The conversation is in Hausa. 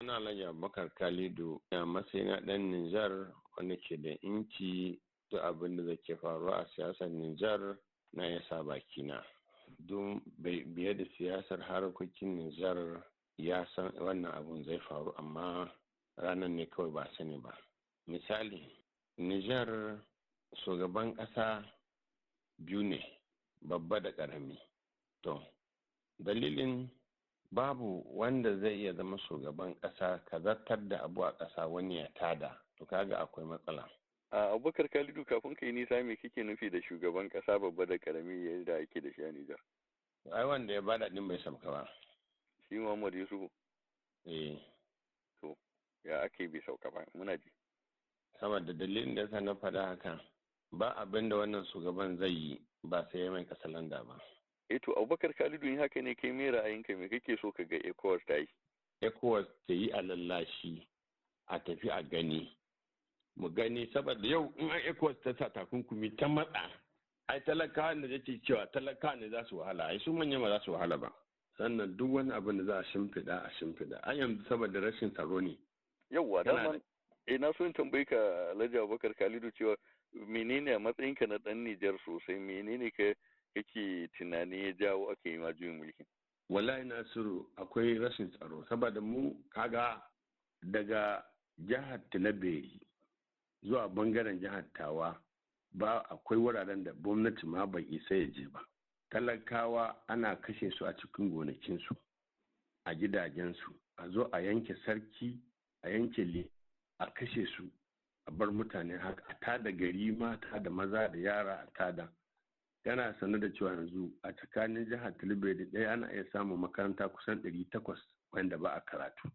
Ina Alhaji Abubakar Khalidu a matsayina ɗan Nijar wanda ke da inci duk abin da ke faruwa a siyasar Nijar na ya sa bakina. Don biye da siyasar harkokin Nijar ya san wannan abun zai faru amma ranar ne kawai ba sani ba. Misali, Nijar shugaban ƙasa biyu ne, babba da ƙarami. To, dalilin babu wanda zai iya zama shugaban ƙasa ka zartar da abu a ƙasa wani ya tada, to kaga akwai matsala. A Abubakar Khalidu, kafin ka yi nisa, me kike nufi da shugaban ƙasa babba da ƙarami yadda ake da shi a Nijar? Ai wanda ya bada din bai sauka ba. Shi Muhammad Yusufu? Eh. To, ya ake bai sauka ba, muna ji. Saboda dalilin da yasa na faɗa haka, ba abin da wannan shugaban zai yi ba sai ya mai ƙasalanda ba. To Abubakar Khalidu, in haka ne kai me ra'ayinka, me kake so ka ga ECOWAS ta yi? ECOWAS ta yi a lallashi a tafi a gani. Mu gani saboda yau in an ECOWAS ta sa takunkumi ta matsa, ai talakawa da yake cewa talakawa ne za su wahala, ai su manya ba za su wahala ba. Sannan duk wani abin da za a shimfiɗa. An yanzu saboda rashin tsaro ne. Yawwa, dama na so in tambayi ka Alhaji Abubakar Khalidu cewa menene a matsayinka na ɗan Nijar sosai, menene kake tunani ya jawo aka yi ma juyin mulki? Wallahi Nasiru, akwai rashin tsaro saboda mu kaga daga jihar Talabiri zuwa bangaren jihar Tawa ba akwai wuraren da gwamnati ma bai isa ya je ba. Talakawa ana kashe su a cikin gonakinsu, a gidajensu, a zo a yanke sarki, a yanke a kashe su, a bar mutane haka, a tada gari mata da maza da yara a tada. Yana sanar da cewa yanzu a tsakanin jihar Talabiri ɗaya ana iya samun makaranta kusan 800 wanda ba a karatu.